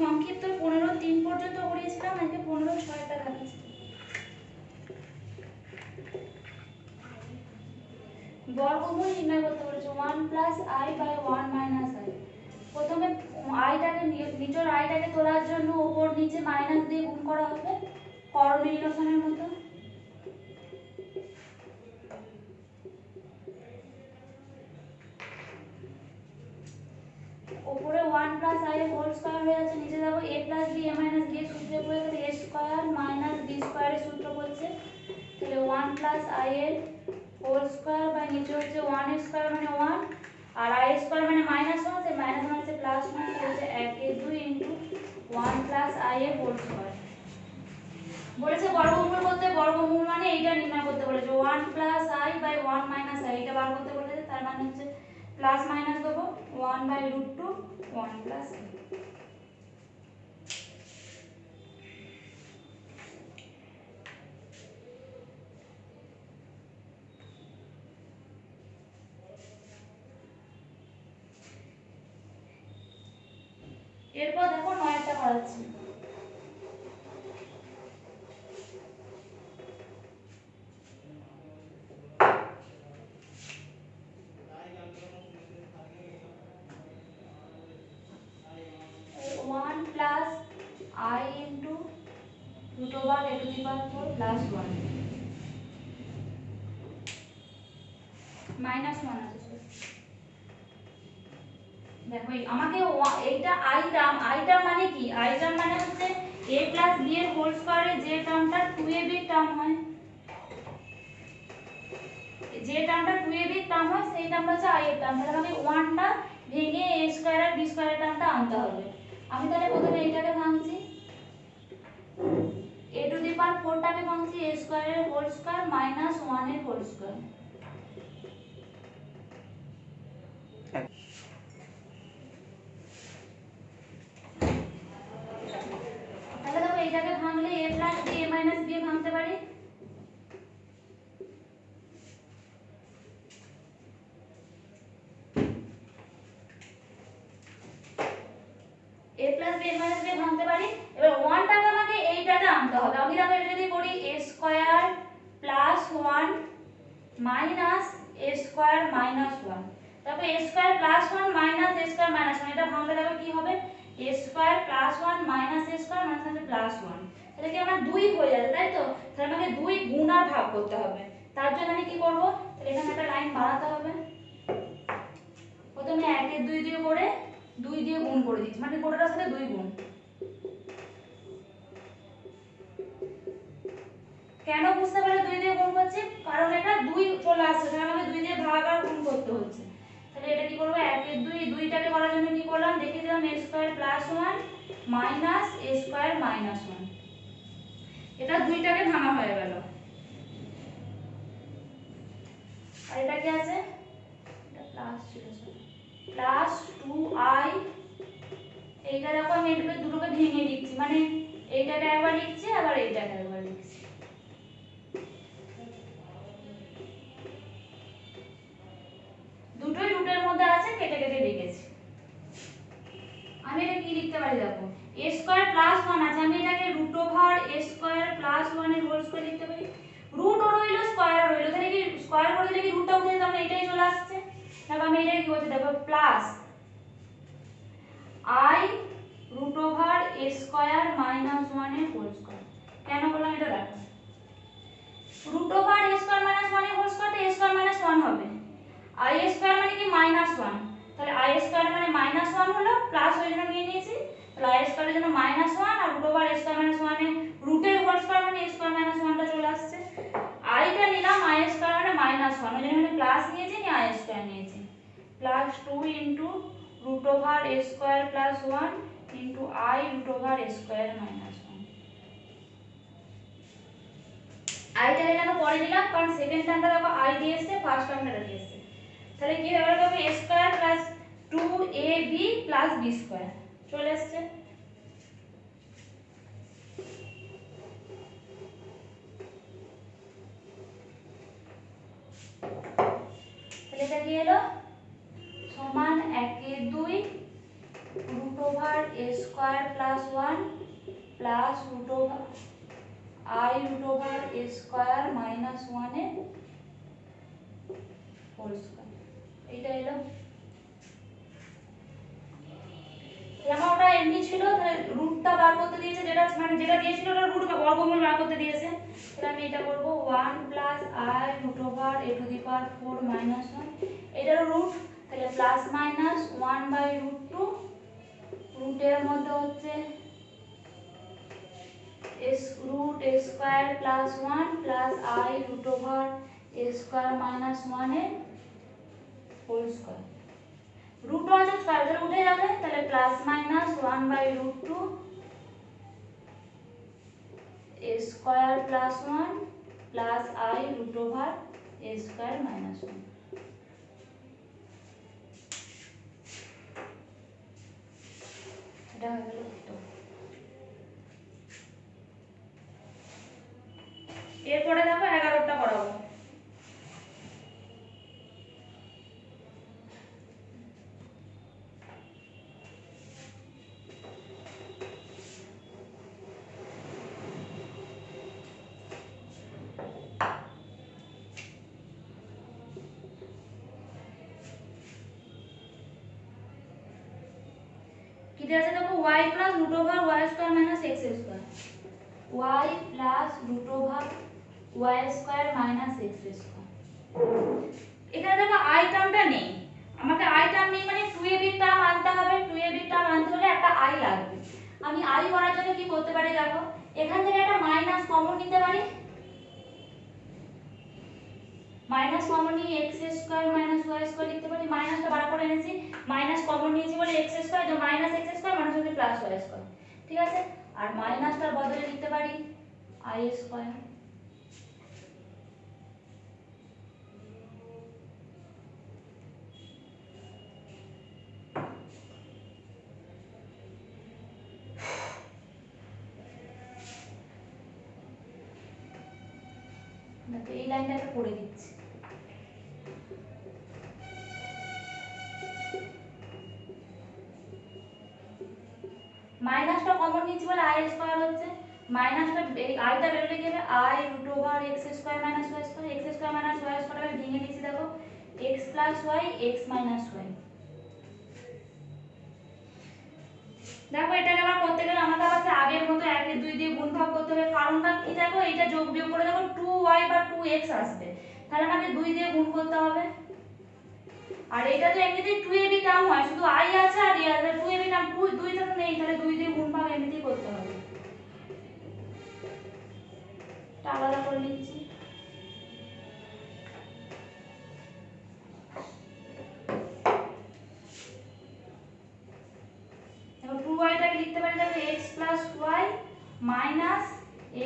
সংক্ষিপ্ত 15-3 পর্যন্ত করিয়েছিলাম, আজকে 15-6টা দেখাচ্ছি। বর্গমূল নির্ণয় করতে বলেছে 1 plus i by 1 minus i. প্রথমে আইটাকে নিচের আইটাকে তোলার জন্য উপর নিচে মাইনাস দিয়ে গুণ করা হবে করণীয় রিলেশনের মতো। উপরে 1 প্লাস আই এর হোল স্কয়ার হয়ে যাচ্ছে, নিচে দেখো a plus b a minus b এর সূত্রে পড়ে গেলে a স্কয়ার মাইনাস b স্কয়ারের সূত্র বলছে, তাহলে 1 প্লাস আই এর হোল স্কয়ার বাই নিচে হচ্ছে 1 এর স্কয়ার মানে 1 আর আই স্কয়ার মানে মাইনাস 1, তাই মাইনাস মানে হচ্ছে প্লাস 1, তাহলে হচ্ছে 1/2 ইনটু 1 প্লাস আই এর হোল স্কয়ার। বলেছে বর্গমূল করতে, বর্গমূল মানে এইটা নির্ণয় করতে বলেছে 1 plus i by 1 minus i, এটা বার করতে বলেছে, তার মানে হচ্ছে প্লাস মাইনাস দেবো 1/√2 1 প্লাস আই। এরপর দেখো 9টা করাচ্ছি। I into root over a to the power 4 plus 1 minus 1 আছে। দেখো আমাকে এইটা i টার্ম মানে কি, i টার্ম মানে হচ্ছে a plus b এর হোল স্কয়ারে যে টার্মটা 2ab টার্ম হয়, যে টার্মটা 2ab টার্ম হয় সেই টার্মটা হচ্ছে i এর টার্ম। তাহলে আমাকে 1 টা ভেঙে a স্কয়ার আর b স্কয়ারের টার্মটা আনতে হবে। আমি তাহলে প্রথমে এইটাকে ভাঙছি, a to the power 4 টাকে ভাঙছি a স্কয়ারের হোল স্কয়ার মাইনাস 1 এর হোল স্কয়ার। তাহলে দেখো এইটাকে ভাঙলে a plus b a minus b ভাঙতে পারি, a plus b a minus b ভাঙতে পারি। এবার 1 টাকে আমাকে এইটাতে আনতে হবে। আমি দেখো এটা যদি করি a square plus 1 minus a square minus 1, তারপর a square plus 1 minus a square minus 1, এটা ভাঙলে দেখো কি হবে a square plus 1 minus a square minus plus 1, এটা কি আমার 2 হয়ে যাবে, তাই তো? তাহলে আমাকে 2 গুণ আর ভাগ করতে হবে। তার জন্য আমি কি করব, তাহলে এখানে একটা লাইন বাড়াতে হবে। প্রথমে 1 এর 2 দিয়ে করে 2 দিয়ে গুণ করে দিচ্ছি, মানে গোটাটার সাথে 2 গুণ। কেন বুঝতে পারলে 2 দিয়ে গুণ করছি, কারণ এটা 2 চলে আসছে, তাহলে আমাকে 2 দিয়ে ভাগ আর গুণ করতে হচ্ছে। তাহলে এটা কি করব, 1 এর 2 2টাকে করার জন্য কি করলাম, দেখে দিলাম a square plus 1 minus a square minus 1, এটা 2টাকে ভাঙা হয়ে গেল। আর এটা কি আছে, এটা প্লাস ছিল, প্লাস 2i, এইটা দেখো আমি এটাকে দুটোকে ভেঙে দিচ্ছি, মানে এইটাকে একবার লিখছি আবার এইটাকে একবার লিখছি। দুটোই রুটের মধ্যে আছে, কেটে কেটে লিখেছি। আমি এটা কি লিখতে পারি, দেখো a স্কয়ার প্লাস 1 আছে, আমি এটাকে root over a square plus 1 এর হোল স্কয়ার লিখতে পারি। রুট ও রইলো স্কয়ার ও রইলো, তাহলে কি স্কয়ার করে দিলে কি রুটটা উঠে যেত, আমরা এটাই চলে আসছে। দেখো আমি এটাকে কি করছি, দেখো plus i root over a square minus 1 এর হোল স্কয়ার। কেন বললাম এটা, দেখো root over a square minus 1 এর হোল স্কয়ার, তো a স্কয়ার মাইনাস 1 হবে, i স্কয়ার মানে কি মাইনাস 1, তাহলে i স্কয়ার মানে মাইনাস 1 হলো, প্লাস ওই জন্য নিয়ে নিয়েছি, তাহলে i স্কয়ারের জন্য মাইনাস 1 আর root over a square minus 1 এর রুটের হোল স্কয়ার মানে a স্কয়ার মাইনাস 1 টা চলে আসছে। i টা নিলাম i স্কয়ার মানে মাইনাস 1, ওই জন্য এখানে প্লাস নিয়েছি, নি i স্কয়ার নিয়েছি, plus 2 into root over a square plus 1 into i root over a square minus 1। i টা এখানে পরে দিলাম, কারণ সেকেন্ড টার্মটা দেখো i দিয়ে এসেছে, ফার্স্ট টার্মটা দিয়ে এসেছে। তাহলে কি হয়ে গেল, a square plus 2ab plus b square চলে আসছে। তাহলে এটা কি হলো, সমান 1 এর 2 root root over a square plus 1 plus root over I root over a square minus 1 এর হোল স্কয়ার। এইটা এলো। আমার ওটা এমনি ছিল, তাহলে রুটটা বার করতে দিয়েছে, যেটা মানে যেটা দিয়েছিল ওটা রুট বর্গমূল বার করতে দিয়েছে। তাহলে আমি এটা করব 1 plus I root over a to the power 4 minus 1, এটার রুট, তাহলে প্লাস মাইনাস 1 বাই রুট 2, রুটের মধ্যে হচ্ছে root a square plus 1 plus I root over a square minus 1 এর হোল স্কয়ার। রুট 1 স্কয়ার তাহলে উঠে যাবে, তাহলে plus minus 1 by root 2 a square plus 1 plus I root over a square minus 1। এটা হয়ে গেল উত্তর। এরপরে দেখো 11টা করাবো। কি দেওয়া আছে দেখো, y plus root over y square minus x square, y plus root over y square minus x square। এখানে দেখো i টার্মটা নেই, আমাকে i টার্ম নেই মানে 2ab টার্ম আনতে হবে, 2ab টার্ম আনতে হলে একটা i লাগবে। আমি i করার জন্য কি করতে পারি দেখো, এখান থেকে একটা মাইনাস কমন নিতে পারি, মাইনাস কমন নিয়ে x square minus y square লিখতে পারি, মাইনাসটা বার করে এনেছি, মাইনাস কমন নিয়েছি বলে x স্কয়ার, তো মাইনাস x স্কয়ার মানে হচ্ছে প্লাস y স্কয়ার, ঠিক আছে। আর মাইনাসটার বদলে লিখতে পারি i স্কয়ার। দেখো এই লাইনটাকে পড়ে দিচ্ছি, মাইনাসটা কমন নিয়েছি বলে i স্কয়ার হচ্ছে, মাইনাসটা এই iটা বেরোলে কি হবে i root over x square minus y square, x square minus y square আমি ভেঙে দিচ্ছি দেখো x plus y x minus y। দেখো এটাকে আবার করতে গেলে আমাদের কাছে আগের মতো 1 এর 2 দিয়ে গুণ ভাগ করতে হবে, কারণটা কি দেখো এটা যোগ বিয়োগ করে দেখো 2y বা 2x আসবে, তাহলে আমাকে 2 দিয়ে গুণ করতে হবে। আর এটা তো এমনিতেই 2ab টার্ম হয়, শুধু i আছে আর এর 2ab টার্ম 2 টা তো নেই, তাহলে 2 দিয়ে গুণ ভাগ এমনিতেই করতে হবে। এটা আলাদা করে লিখছি, দেখো 2y টাকে লিখতে পারি দেখো x plus y minus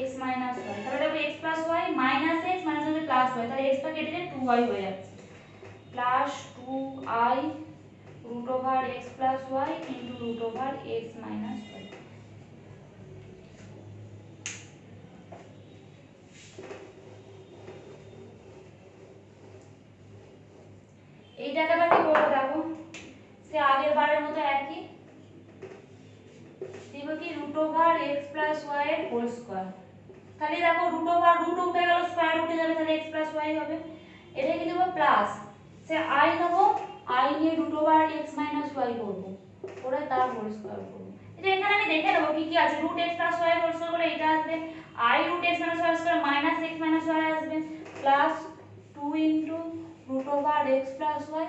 x minus y, তাহলে দেখো x plus y minus x minus হচ্ছে plus y, তাহলে x টা কেটে দিয়ে 2y হয়ে যাচ্ছে, plus 2i root over x plus y into root over x minus y। এইটাকে আবার কি করবো দেখো, সে আগের বারের মতো একই দিব কি root over x plus y এর হোল স্কয়ার, তাহলে দেখো root over রুট উঠে গেল, স্কয়ার উঠে যাবে, তাহলে x plus y হবে। এটা কি দেব প্লাস, সে i নেব, i নিয়ে root over x minus y করব, করে তার হোল স্কয়ার করব। এটা এখানে আমি দেখে নেব কি কি আছে, root x plus y whole square করলে এটা আসবে, i root x minus y square minus x minus y আসবে, plus 2 into root over x plus y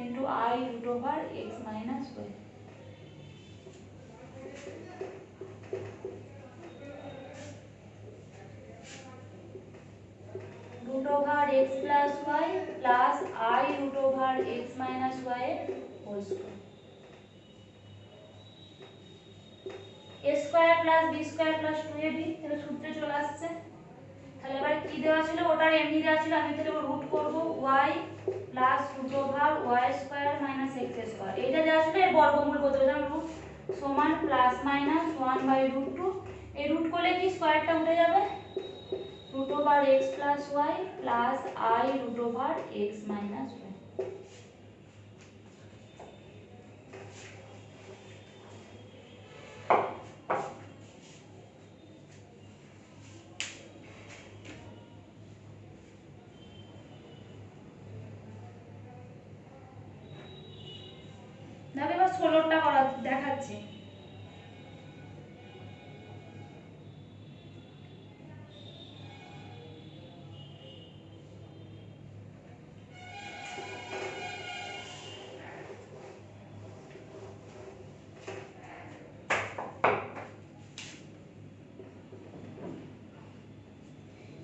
into I root over x minus y। root over x plus y plus I root over x minus y whole square। a square plus b square plus 2ab তাহলে সূত্রে চলে আসছে। তাহলে এবার কি দেওয়া ছিল, ওটার এমনি দেওয়া ছিল, আমি তাহলে রুট করব y plus root over y square minus x square, এটা দেওয়া ছিল, এর বর্গমূল করতে হবে, রুট সমান প্লাস মাইনাস 1 বাই রুট 2, এই রুট করলে কি স্কয়ারটা উঠে যাবে, root over x plus y plus I root over x minus y। 16টা করা দেখাচ্ছি।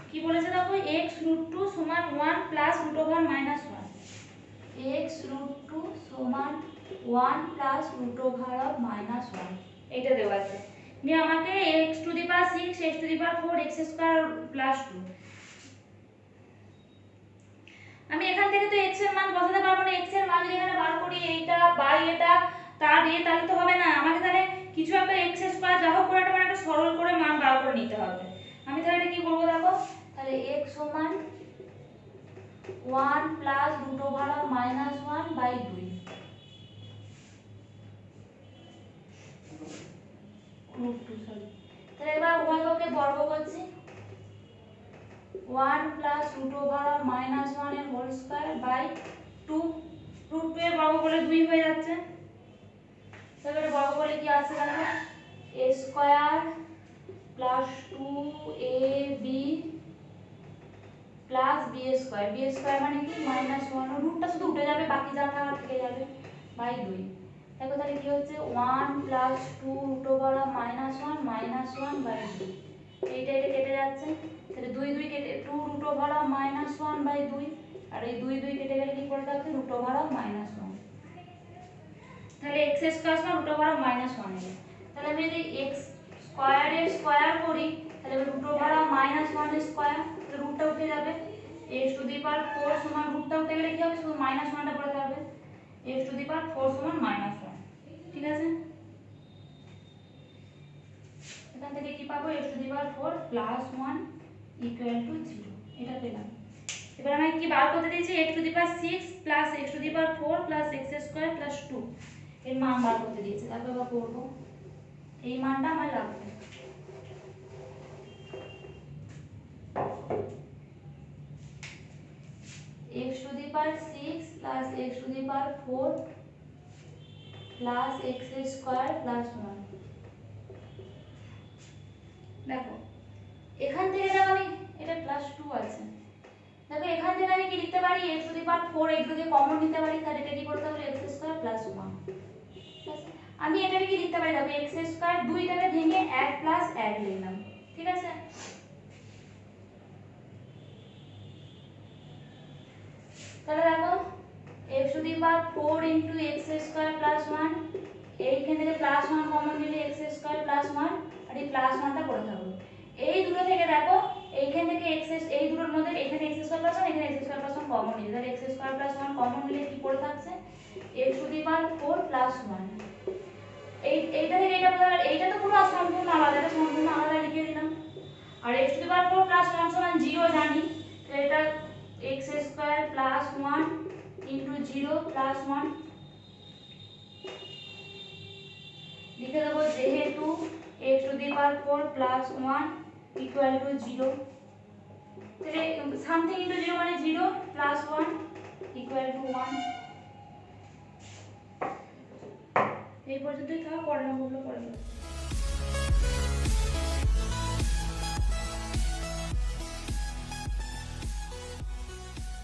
কি বলেছে দেখো, x√2 সমান 1 plus root over minus 1, x√2 সমান 1 plus root over of minus 1, এটা দেওয়া আছে। নিয়ে আমাকে x⁶, x⁴, x² প্লাস 2, আমি এখান থেকে তো x এর মান বসাতে পারবো না। x এর মান যদি এখানে বার করি এইটা বাই এটা তার তাহলে তো হবে না। আমাকে তাহলে কিছু একটা x² যা হোক করে একটা মানে একটা সরল করে মান বার করে নিতে হবে। আমি তাহলে এটা কি করব দেখো, তাহলে x সমান 1 plus root over of minus 1 by 2, তাহলে এবার উভয়কে বর্গ করছি, 1 plus root over of minus 1 এর হোল স্কয়ার বাই 2, রুট 2 এর বর্গ করলে 2 হয়ে যাচ্ছে। তাহলে বর্গ করলে কি আসছে দেখো, a square plus 2ab plus b square, b square মানে কি মাইনাস 1, রুটটা শুধু উঠে যাবে, বাকি যা থাকা থেকে যাবে, বাই 2। দেখো তাহলে কি হচ্ছে 1 plus 2 root over of minus 1 minus 1 by 2, এইটা এটা কেটে যাচ্ছে, তাহলে 2 2 কেটে 2 root over of minus 1 by 2, আর এই 2 2 কেটে গেলে কি পড়ে থাকছে রুট ওভার অফ মাইনাস 1, তাহলে x স্কয়ার সমান রুট ওভার অফ মাইনাস 1 এর, তাহলে আমি যদি x স্কয়ার এর স্কয়ার করি তাহলে রুট ওভার অফ মাইনাস 1 এর স্কয়ার, তাহলে রুটটা উঠে যাবে, x⁴ সমান রুটটা উঠে গেলে কি হবে শুধু মাইনাস 1টা পড়ে থাকবে, x⁴ সমান মাইনাস 1, ঠিক আছে। এখান থেকে কি পাবো x⁴ প্লাস 1 ইকুয়াল টু 0, এটা পেলাম। এবার আমি কি বার করতে দিয়েছি x⁶ plus x⁴ plus x² plus 2 এর মান বার করতে দিয়েছি। তারপর এবার করব, এই মানটা আমার লাগবে, x⁶ plus x⁴ plus x² plus 1। দেখো এখান থেকে দেখো আমি এটা প্লাস 2 আছে, দেখো এখান থেকে আমি কি লিখতে পারি x⁴ এগুলোকে কমন নিতে পারি, তাহলে এটা কি করতে হবে x² প্লাস 1, আমি এটাকে কি লিখতে পারি দেখো x² দুইটাকে ভেঙে 1 প্লাস 1 লিখলাম, ঠিক আছে। তাহলে দেখো x⁴ ইনটু x² প্লাস 1, এইখান থেকে প্লাস 1 কমন নিলে x² প্লাস 1, আর এই প্লাস 1টা পড়ে থাকবে। এই দুটো থেকে দেখো এইখান থেকে এই দুটোর মধ্যে এখানে x² প্লাস 1 এখানে x² প্লাস 1 কমন নিলে, তাহলে x² প্লাস 1 কমন নিলে কি পড়ে থাকছে x⁴ প্লাস 1, এইটা থেকে এটা বলা, এইটা তো পুরো সম্পূর্ণ আলাদা, এটা সম্পূর্ণ আলাদা লিখে দিলাম। আর x⁴ প্লাস 1 সমান 0 জানি, তো এটা x² প্লাস 1 ইনটু 0 প্লাস 1 লিখে দেবো, যেহেতু x⁴ প্লাস 1 ইকুয়াল টু 0, তাহলে সামথিং ইনটু 0 মানে 0 প্লাস 1 ইকুয়াল টু 1। এই পর্যন্তই থাক, পরের অঙ্কগুলো পরে